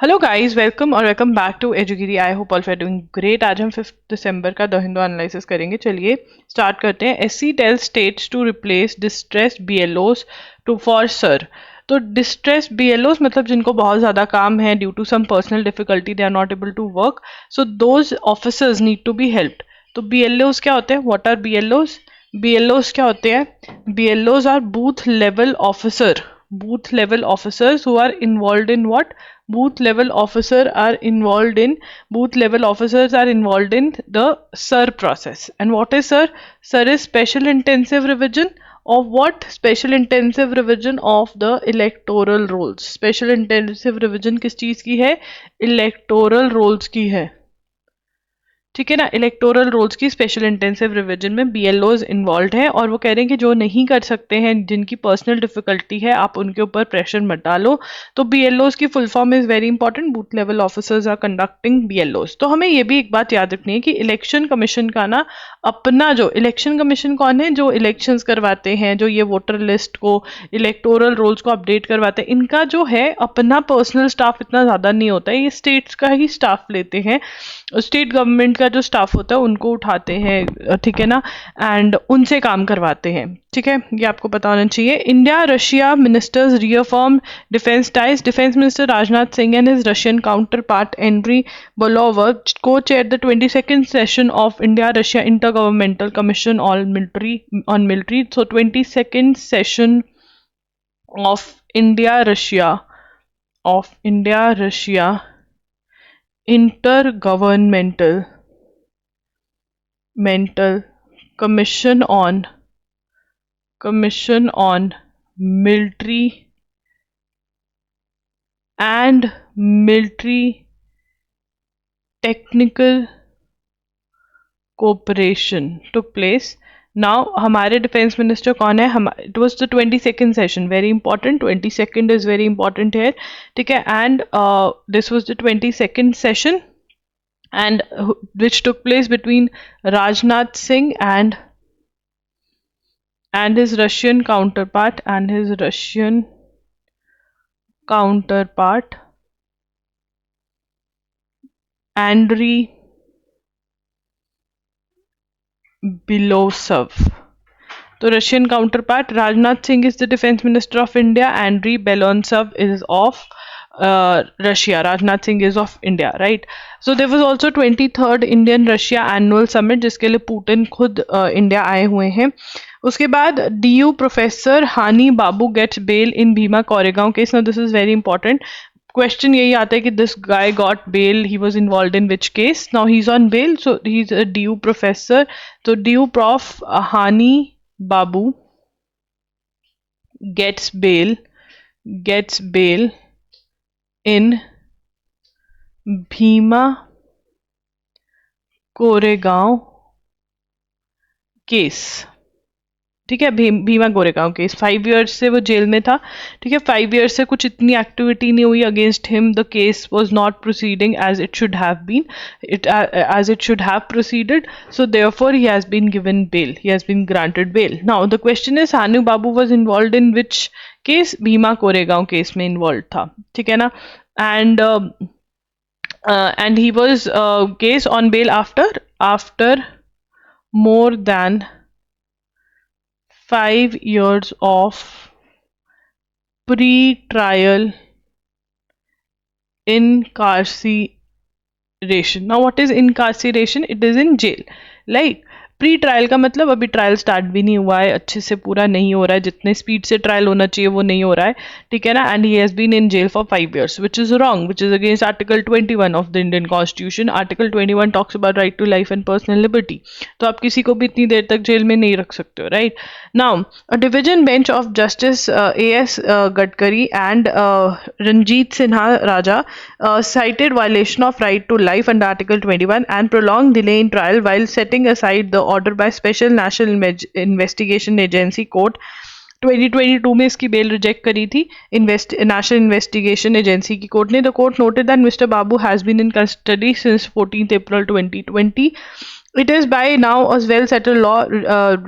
Hello guys, welcome back to एजुगिरी। I hope all you are doing great. आज हम 5 दिसंबर का द हिंदू एनालिसिस करेंगे। चलिए स्टार्ट करते हैं। SC tell states to replace distress BLOs to for SIR. तो डिस्ट्रेस बीएलओस मतलब जिनको बहुत ज़्यादा काम है, due to some personal difficulty they are not able to work, so those officers need to be helped. तो बीएलओस क्या होते हैं? What are बीएलओस? बीएलओस क्या होते हैं? BLOs are booth level officer. booth level officers who are involved in what? Booth level officers are involved in the SIR process. And what is SIR? SIR is special intensive revision of what? Special intensive revision of the electoral rolls. Special intensive revision किस चीज की है? Electoral rolls की है। ठीक है ना। Electoral rolls की स्पेशल इंटेंसिव रिवीजन में बीएलओज इन्वॉल्व है, और वो कह रहे हैं कि जो नहीं कर सकते हैं, जिनकी पर्सनल डिफिकल्टी है, आप उनके ऊपर प्रेशर मत डालो। तो बीएलओज की full form is very important. Booth level officers are conducting BLOs. तो हमें ये भी एक बात याद रखनी है कि इलेक्शन कमीशन का ना अपना, जो इलेक्शन कमीशन कौन है? जो इलेक्शंस करवाते हैं, जो ये वोटर लिस्ट को, इलेक्टोरल रोल्स को अपडेट करवाते हैं, इनका जो है अपना पर्सनल स्टाफ इतना ज़्यादा नहीं होता है। ये स्टेट्स का ही स्टाफ लेते हैं। स्टेट गवर्नमेंट का जो स्टाफ होता है उनको उठाते हैं, ठीक है ना, एंड उनसे काम करवाते हैं। ठीक है, ये आपको पता होना चाहिए। India Russia ministers reaffirm defence ties. Defence minister Rajnath Singh and his Russian counterpart Andrey Belousov को chair the 22nd session of India Russia intergovernmental commission on military. So 22nd session of India Russia intergovernmental commission on military and military technical cooperation took place. Now हमारे defence minister कौन है? It was the 22nd session, very important. 22nd is very important है, ठीक है। And this was the 22nd session and which took place between Rajnath Singh and his Russian counterpart Andriy Belosov. तो Russian counterpart, Rajnath Singh is the defence minister of India, Andrey Belousov is of Russia, Rajnath Singh is of India, right. So there was also 23rd Indian Russia annual summit, जिसके लिए Putin खुद India आए हुए हैं। उसके बाद DU professor Hany Babu gets bail in Bhima Koregaon case. Now this is very important. Question यही आता है कि this guy got bail, he was involved in which case? Now he is on bail, so he is a DU professor. तो DU prof Hany Babu gets bail in Bhima Koregaon case, ठीक है। Bhima Koregaon case 5 years से वो jail में था, ठीक है। 5 years से कुछ इतनी एक्टिविटी नहीं हुई against him. The case was not proceeding as it should have been, as it should have proceeded, so therefore he has been given bail, he has been granted bail. Now the question is, Hanu Babu was involved in which case? Bhima Koregaon case में involve था, ठीक है ना। and he was case on bail after more than 5 years of pre-trial incarceration. Now what is incarceration? It is in jail. Like pre trial का मतलब अभी trial start भी नहीं हुआ है, अच्छे से पूरा नहीं हो रहा है, जितने स्पीड से ट्रायल होना चाहिए वो नहीं हो रहा है, ठीक है ना। And he has been in jail for 5 years, which is wrong, which is against article 21 of the Indian constitution. Article 21 talks about right to life and personal liberty. तो आप किसी को भी इतनी देर तक जेल में नहीं रख सकते हो, right. Now a division bench of justice A.S. Gadkari and Ranjit Sinha Raja cited violation of right to life under Article 21 and prolonged delay in trial while setting aside the order by Special National Investigation Agency Court। 2022 में इसकी bell reject करी थी national investigation agency की court ने। The court noted that mister Babu has been in custody since 14th April 2020। It is by now a well settled law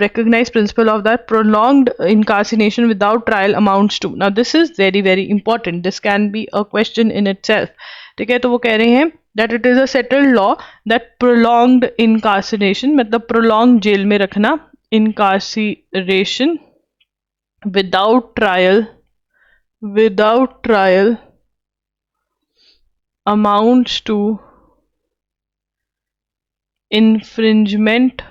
recognized principle of that prolonged incarceration without trial amounts to. Now this is very very important. This can be a question in itself. ठीक है, तो वो कह रहे हैं that it is a settled law that prolonged incarceration, मतलब prolonged jail में रखना, incarceration without trial amounts to infringement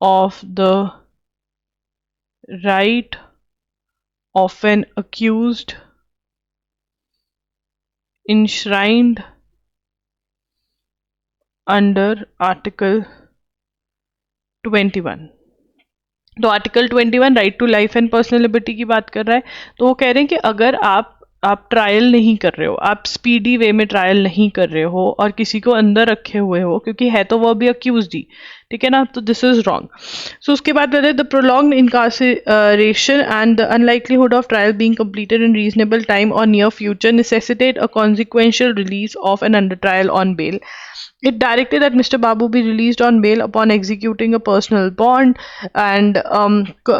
of the right of an accused enshrined under Article 21. तो article 21 right to life and personal liberty की बात कर रहा है। तो वो कह रहे हैं कि अगर आप ट्रायल नहीं कर रहे हो, आप स्पीडी वे में ट्रायल नहीं कर रहे हो और किसी को अंदर रखे हुए हो, क्योंकि है तो वो भी अक्यूज ही, ठीक है ना, तो दिस इज रॉन्ग। सो उसके बाद कहते हैं the prolonged incarceration and the unlikelihood of trial being completed in reasonable time और near future necessitate a consequential release of an under trial on bail. It directed that Mr. Babu be released on bail upon executing a personal bond, and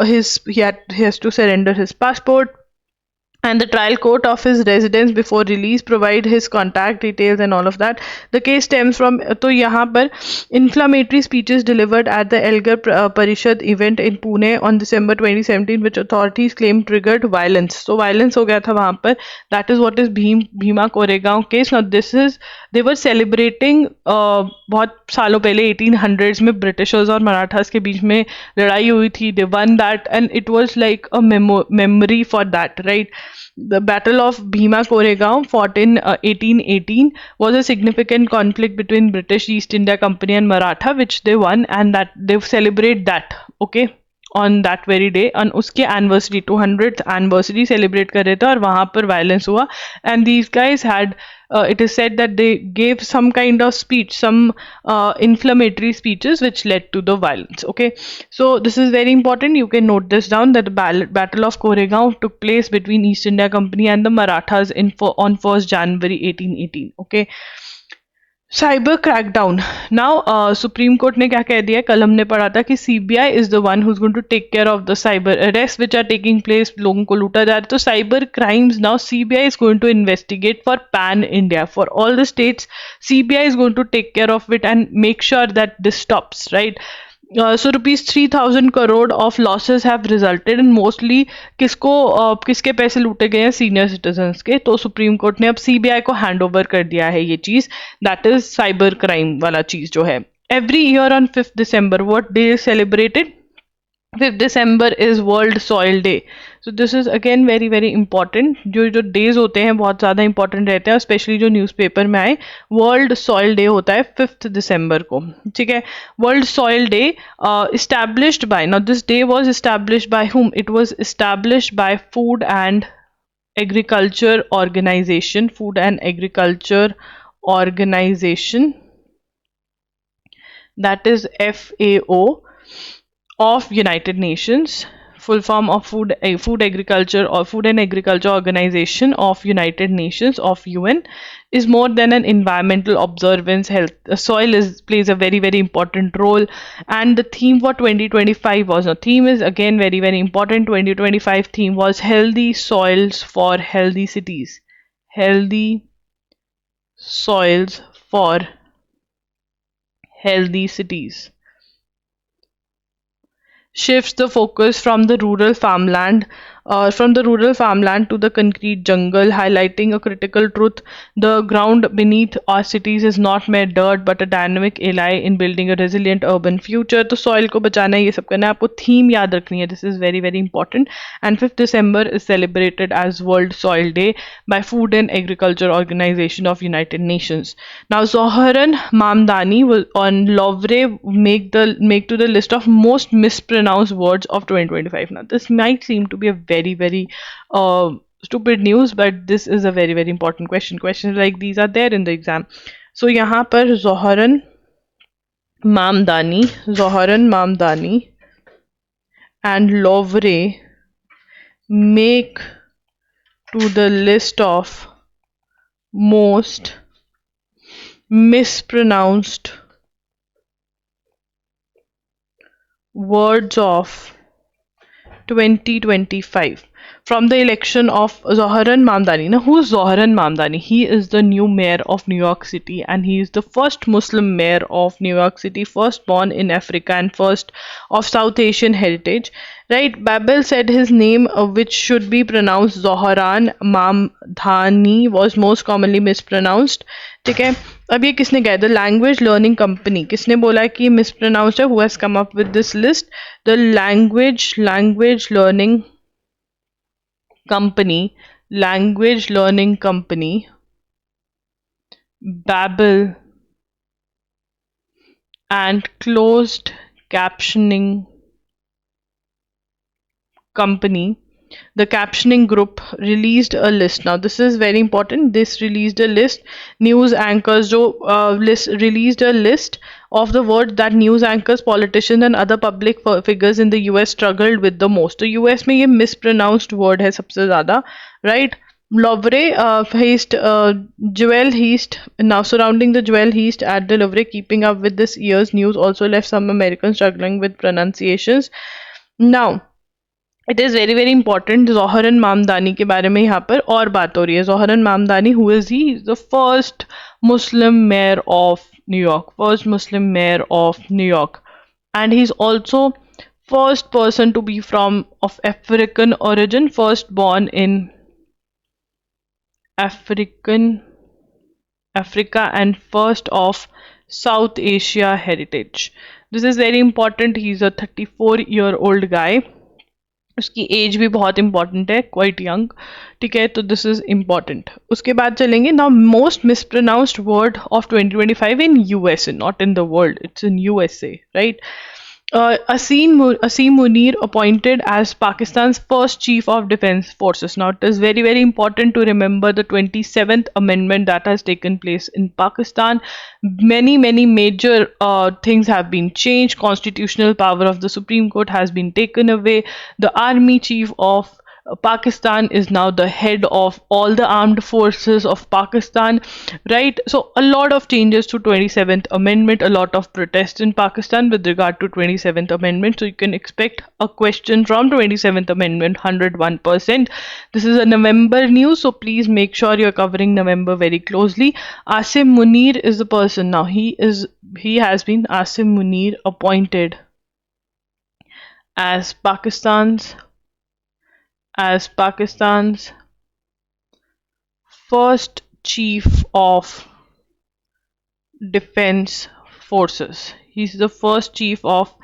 he has to surrender his passport and the trial court of his residence before release, provide his contact details and all of that. The case stems from, तो यहाँ पर inflammatory speeches delivered at the Elgar Parishad event in Pune on December 2017 which authorities claim triggered violence. So violence हो गया था वहाँ पर. That is what is Bhima Koregaon case. Now this is, they were celebrating बहुत सालों पहले 1800s में Britishers और मराठास के बीच में लड़ाई हुई थी. They won that and it was like a memory for that, right? The Battle of Bhima Koregaon, fought in 1818, was a significant conflict between British East India Company and Maratha, which they won, and that they celebrate that, okay, on that very day. On उसके anniversary 200th anniversary celebrate कर रहे थे और वहाँ पर violence हुआ, and these guys had it is said that they gave some kind of speech, some inflammatory speeches which led to the violence. Okay, so this is very important. You can note this down, that the Battle of Koregaon took place between East India Company and the Marathas on 1st January 1818. Okay. Cyber crackdown now supreme court ने क्या कह दिया है, कल हमने पढ़ा था कि CBI is the one who is going to take care of the cyber arrest which are taking place, लोगों को लूटा जा रहा है, तो cyber crimes now CBI is going to investigate for pan India, for all the states CBI is going to take care of it and make sure that this stops, right. So rupees 3,000 crore of losses have resulted and mostly किसके पैसे लूटे गए हैं, senior citizens के। तो supreme court ने अब CBI को हैंड ओवर कर दिया है ये चीज, दैट इज साइबर क्राइम वाला चीज जो है। Every year on 5th December what day is celebrated? 5th December is World Soil Day. So this is again very very important. जो days होते हैं बहुत ज़्यादा important रहते हैं, स्पेशली जो न्यूज़पेपर में आए। World Soil Day होता है 5th December को, ठीक है। World Soil Day established by, now this day was established by whom? It was established by Food and Agriculture Organization, Food and Agriculture Organization, that is FAO of United Nations, full form of Food Agriculture or Food and Agriculture Organization of United Nations of UN, is more than an environmental observance. Health soil plays a very very important role, and the theme for 2025 was, the theme is again very very important. 2025 theme was healthy soils for healthy cities. Healthy soils for healthy cities shifts the focus from the rural farmland to the concrete jungle, highlighting a critical truth: the ground beneath our cities is not mere dirt but a dynamic ally in building a resilient urban future. तो soil को बचाना है, ये सब करना है, आपको theme याद रखनी है, this is very very important. And 5th December is celebrated as World Soil Day by Food and Agriculture Organization of United Nations. Now Zoharan Mamdani will on Lovre make to the list of most mispronounced words of 2025. Now this might seem to be a very very stupid news, but this is a very very important question. Questions like these are there in the exam. So यहाँ पर Zoharan Mamdani and Lovre make to the list of most mispronounced words of 2025. from the election of Zoharan Mamdani. Now, who's Zoharan Mamdani? He is the new mayor of New York City, and he is the first Muslim mayor of New York City, first born in Africa and first of South Asian heritage. Right? Babel said his name, which should be pronounced Zoharan Mamdani, was most commonly mispronounced. ठीक है, अब ये किसने कहा? The language learning company. किसने बोला कि ये मिसप्रोनाउंस्ड है? Who has come up with this list? The language learning company, language learning company, Babel, and closed captioning company. The captioning group released a list. Now this is very important. This released a list. News anchors released a list of the words that news anchors, politicians and other public figures in the US struggled with the most. तो US में ये mispronounced word है सबसे ज़्यादा, right? Louvre heist, Jewel heist. Now surrounding the Jewel heist at the Louvre, keeping up with this year's news also left some Americans struggling with pronunciations. Now it is very very important. Zohran Mamdani के बारे में यहाँ पर और बात हो रही है. Zohran Mamdani, who is he? The first Muslim mayor of New York, first Muslim mayor of New York, and he is also first person to be from of African origin, first born in Africa and first of South Asia heritage. This is very important. He's a 34-year-old guy. उसकी as भी बहुत important है, quite young. ठीक है, तो this is important. उसके बाद चलेंगे. Now most mispronounced word of 2025 in USA, not in the world, it's in USA, right? Asim Munir appointed as Pakistan's first Chief of Defence Forces. Now, it is very, very important to remember the 27th Amendment that has taken place in Pakistan. Many, many major things have been changed. Constitutional power of the Supreme Court has been taken away. The Army Chief of Pakistan is now the head of all the armed forces of Pakistan, right? So a lot of changes to 27th Amendment, a lot of protests in Pakistan with regard to 27th Amendment. So you can expect a question from 27th Amendment 101%. This is a November news, so please make sure you're covering November very closely. Asim Munir is the person. Now Asim Munir appointed as Pakistan's first Chief of Defense Forces. He's the first Chief of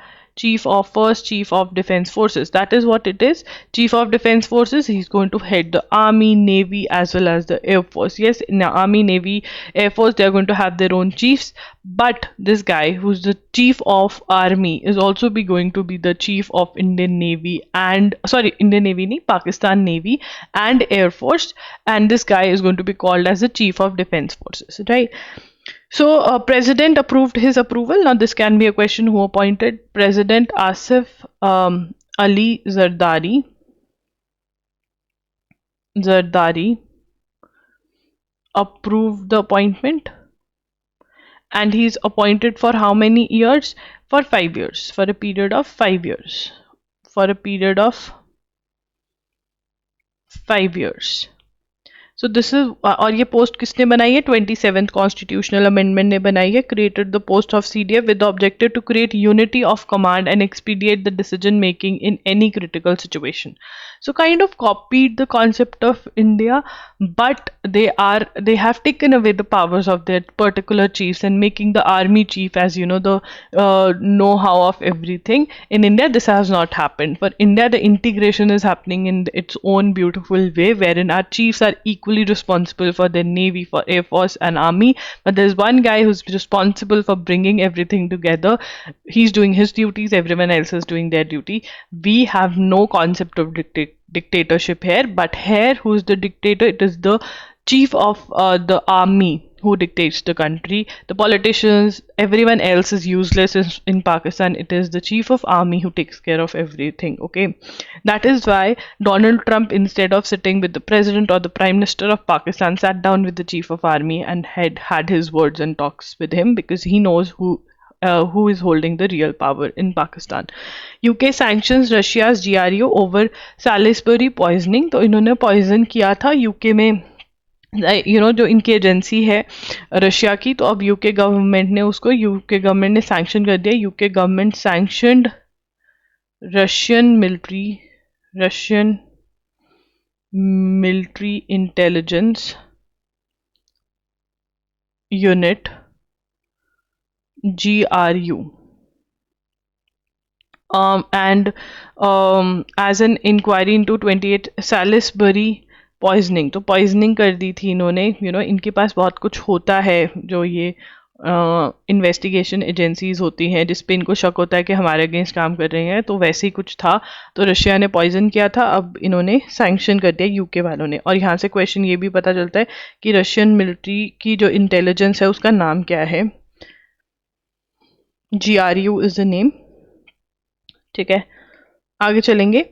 Defense Forces. That is what it is. Chief of Defense Forces. He's going to head the Army, Navy, as well as the Air Force. Yes, in the Army, Navy, Air Force, they are going to have their own chiefs. But this guy, who's the Chief of Army, is also going to be the Chief of Indian Navy Pakistan Navy and Air Force. And this guy is going to be called as the Chief of Defense Forces, right? So, President approved his approval. Now, this can be a question: who appointed? President Asif Ali Zardari approved the appointment, and he's appointed for how many years? For 5 years. For a period of 5 years. For a period of 5 years. So this is और ये post किसने बनाई है? 27th constitutional amendment ने बनाई है. Created the post of CDF with the objective to create unity of command and expedite the decision making in any critical situation. So kind of copied the concept of India, but they have taken away the powers of their particular chiefs and making the army chief as the know-how of everything. In India, this has not happened. For India, the integration is happening in its own beautiful way, wherein our chiefs are equally responsible for their navy, for air force and army, but there's one guy who's responsible for bringing everything together. He's doing his duties, everyone else is doing their duty. We have no concept of dictatorship here, but here who's the dictator? It is the chief of the army who dictates the country. The politicians, everyone else is useless in Pakistan. It is the chief of army who takes care of everything. Okay, that is why Donald Trump, instead of sitting with the president or the prime minister of Pakistan, sat down with the chief of army and had his words and talks with him, because he knows who is holding the real power in Pakistan. UK sanctions Russia's GRU over Salisbury poisoning. तो इन्होंने poison किया था UK में, जो इनकी agency है Russia की, तो अब यूके गवर्नमेंट ने उसको सैंक्शन कर दिया. UK government sanctioned Russian military intelligence unit GRU and as an inquiry into 28 Salisbury poisoning. तो पॉइजनिंग कर दी थी इन्होंने. इनके पास बहुत कुछ होता है, जो ये इन्वेस्टिगेशन एजेंसीज होती हैं जिस पे इनको शक होता है कि हमारे अगेंस्ट काम कर रहे हैं, तो वैसे ही कुछ था. तो रशिया ने पॉइजन किया था, अब इन्होंने सैंक्शन कर दिया यूके वालों ने. और यहाँ से क्वेश्चन ये भी पता चलता है कि रशियन मिलिट्री की जो इंटेलिजेंस है उसका नाम क्या है. GRU is the name. ठीक है, आगे चलेंगे.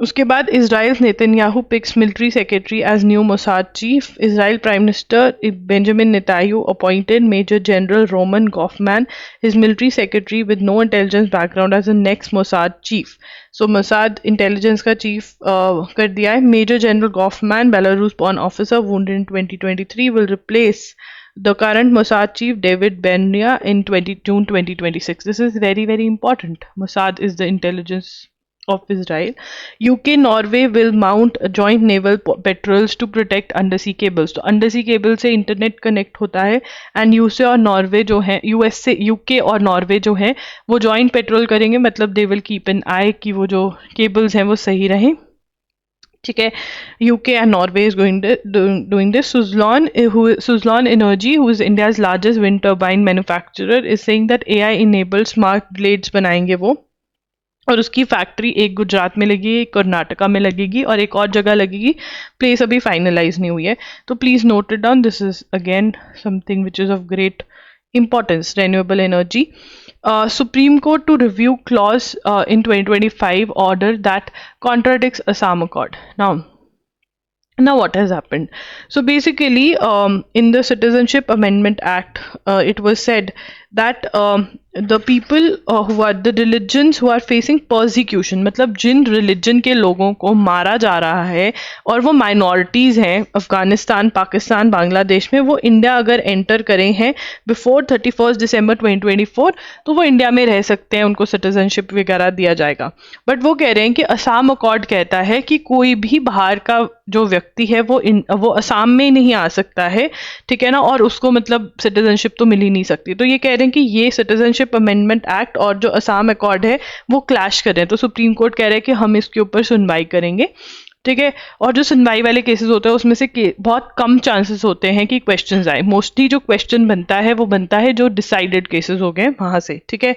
उसके बाद Israel Netanyahu picks military secretary as new Mossad chief. Israel prime minister Benjamin Netanyahu appointed major general Roman Gofman his military secretary with no intelligence background as the next Mossad chief. So Mossad intelligence का chief कर दिया है. Major general Gofman, Belarus born officer wounded in 2023, will replace the current Mossad chief David Ben-Gurion in June 2026. This is very, very important. Mossad is the intelligence of Israel. UK Norway will mount joint naval patrols to protect undersea cables. तो undersea cable से internet connect होता है, and USA और Norway जो है, UK और Norway जो है वो जॉइंट पेट्रोल करेंगे. मतलब दे विल कीप एन आई कि वो जो केबल्स हैं वो सही रहें. ठीक है, UK and Norway is doing this. Suzlon Energy, who is India's largest wind turbine manufacturer, is saying that AI-enabled smart blades बनाएंगे वो, और उसकी फैक्ट्री एक गुजरात में लगेगी, एक कर्नाटका में लगेगी और एक और जगह लगेगी. प्लेस अभी फाइनलाइज नहीं हुई है, तो please note it down. This is again something which is of great importance. Renewable energy. Supreme Court to review clause in 2025 order that contradicts Assam Accord. Now what has happened? So basically, in the Citizenship Amendment Act, it was said that the people who are the religions who are facing persecution, मतलब जिन religion के लोगों को मारा जा रहा है और वो minorities हैं अफगानिस्तान, पाकिस्तान, बांग्लादेश में, वो इंडिया अगर एंटर करें हैं बिफोर 31 दिसंबर 2024 तो वो इंडिया में रह सकते हैं, उनको सिटीजनशिप वगैरह दिया जाएगा. बट वो कह रहे हैं कि असम अकॉर्ड कहता है कि कोई भी बाहर का जो व्यक्ति है वो असम में नहीं आ सकता है. ठीक है ना, और उसको मतलब सिटीजनशिप तो मिल ही नहीं सकती. तो ये कह रहे हैं कि ये सिटीजनशिप अमेंडमेंट एक्ट और जो असम अकॉर्ड है वो क्लैश कर रहे हैं. तो सुप्रीम कोर्ट कह रहा है कि हम इसके ऊपर सुनवाई करेंगे. ठीक है, और जो सुनवाई वाले केसेस होते हैं उसमें से बहुत कम चांसेस होते हैं कि क्वेश्चंस आए. मोस्टली जो क्वेश्चन बनता है वो बनता है जो डिसाइडेड केसेस हो गए वहां से. ठीक है,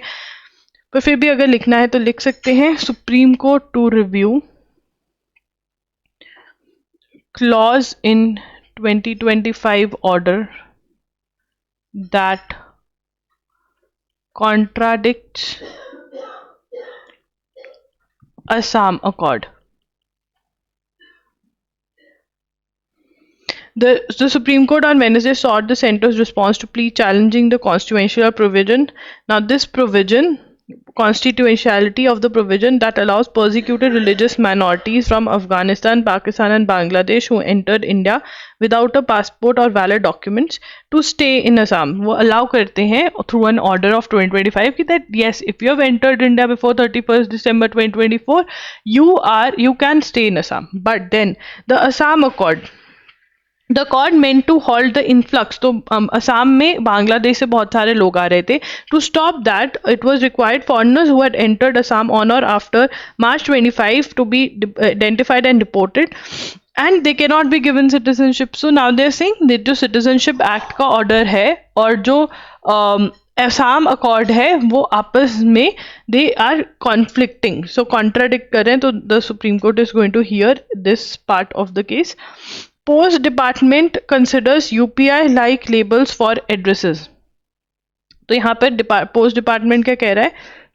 पर फिर भी अगर लिखना है तो लिख सकते हैं. Supreme court to review clause in 2025 order that contradicts Assam Accord. The Supreme Court on Wednesday sought the centre's response to plea challenging the constitutional provision. Now this provision, constitutionality of the provision that allows persecuted religious minorities from Afghanistan, Pakistan and Bangladesh who entered India without a passport or valid documents to stay in Assam. वो allow करते हैं through an order of 2025 कि that yes, if you have entered India before 31st December 2024, you can stay in Assam. But then the Assam Accord, the accord meant to halt the influx. तो असम में बांग्लादेश से बहुत सारे लोग आ रहे थे. To stop that, it was required foreigners who had entered Assam on or after March 25 to be identified and deported, and they cannot be given citizenship. So now they are saying that जो citizenship act का order है और जो Assam accord है वो आपस में they are conflicting, so contradict कर रहे हैं. तो the Supreme Court is going to hear this part of the case. Post Department considers UPI like labels for addresses. तो यहाँ पर पोस्ट डिपार्टमेंट क्या कह रहा है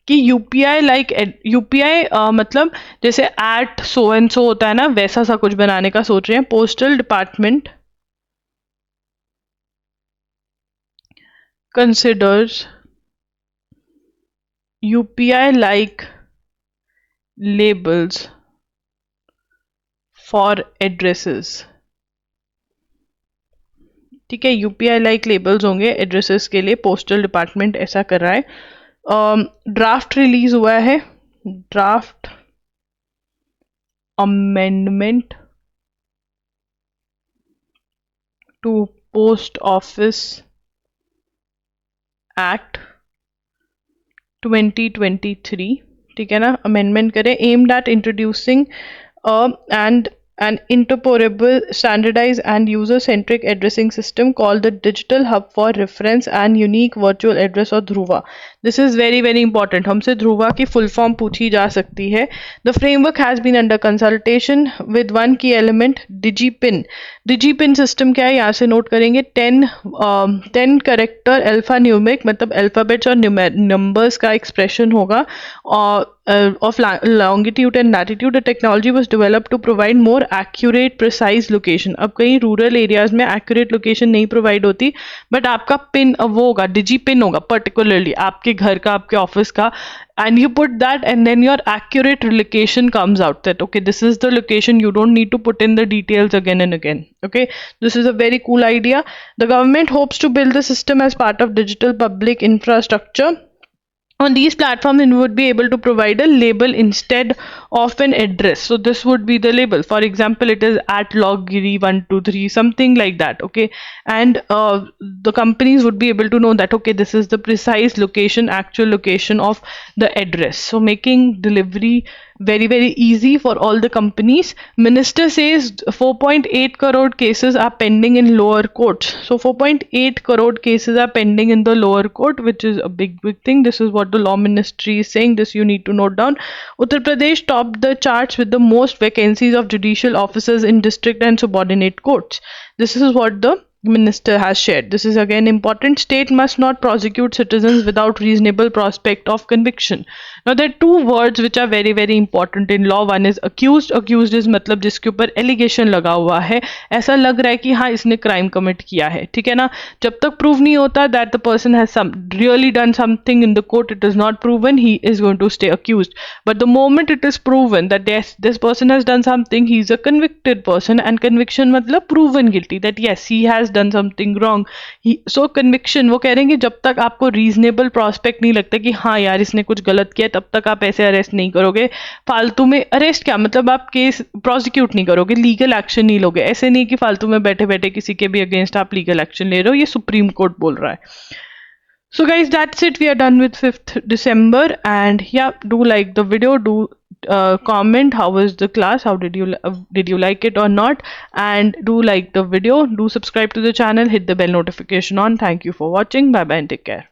कि UPI like UPI मतलब जैसे एट सो एंड सो होता है ना, वैसा सा कुछ बनाने का सोच रहे हैं. Postal department considers UPI like labels for addresses. ठीक है, यूपीआई लाइक लेबल्स होंगे एड्रेसेस के लिए, पोस्टल डिपार्टमेंट ऐसा कर रहा है। ड्राफ्ट रिलीज हुआ है, draft amendment to post office act 2023, ठीक है ना, अमेंडमेंट करें, aimed at introducing and an interoperable, standardized and user-centric addressing system called the Digital Hub for Reference and Unique Virtual Address or Dhruva. This is very very important. हमसे ध्रुवा की full form पूछी जा सकती है. The framework has been under consultation with one key element, DigiPin. DigiPin system क्या है, यहाँ से नोट करेंगे, 10 करेक्टर अल्फा न्यूमेरिक, मतलब अल्फाबेट्स और नंबर्स का एक्सप्रेशन होगा, और of longitude and latitude. The technology was developed to provide more accurate, precise location. अब कहीं रूरल एरियाज में accurate location नहीं प्रोवाइड होती, बट आपका पिन वो होगा, डिजी पिन होगा, पर्टिकुलरली आपके घर का, आपके ऑफिस का, and you put that and then your accurate location comes out, that okay, this is the location, you don't need to put in the details again and again. Okay, this is a very cool idea. The government hopes to build the system as part of digital public infrastructure. On these platforms, you would be able to provide a label instead of an address. So this would be the label. For example, it is at loggiri123, something like that. Okay, and the companies would be able to know that okay, this is the precise location, actual location of the address. So making delivery very very easy for all the companies. Minister says 4.8 crore cases are pending in lower courts. So 4.8 crore cases are pending in the lower court, which is a big thing. This is what the law ministry is saying. This you need to note down. Uttar Pradesh topped the charts with the most vacancies of judicial officers in district and subordinate courts. This is what the minister has shared. This is again important. State must not prosecute citizens without reasonable prospect of conviction. Now there are two words which are very very important in law. One is accused. Accused is मतलब जिसके ऊपर allegation लगा हुआ है, ऐसा लग रहा है कि हाँ इसने क्राइम कमिट किया है, ठीक है ना, जब तक प्रूव नहीं होता that the person has some really done something in the court, it is not proven, he is going to stay accused. But the moment it is proven that yes, this person has done something, he is a convicted person, and conviction मतलब proven guilty, that yes he has done something wrong. So conviction, वो कह रहे हैं कि जब तक आपको reasonable prospect नहीं लगता कि हाँ यार इसने कुछ गलत किया, तब तक आप ऐसे अरेस्ट नहीं करोगे. फालतू में अरेस्ट क्या मतलब, आप केस प्रोसिक्यूट नहीं करोगे, लीगल एक्शन नहीं लोगे. ऐसे नहीं कि फालतू में बैठे बैठे किसी के भी अगेंस्ट आप लीगल एक्शन ले रहे हो, ये सुप्रीम कोर्ट बोल रहा है. So guys, that's it. We are done with 5th December, and yeah, do like the video, do comment how was the class, how did you like it or not, and do like the video, do subscribe to the channel, hit the bell notification on. Thank you for watching. Bye bye and take care.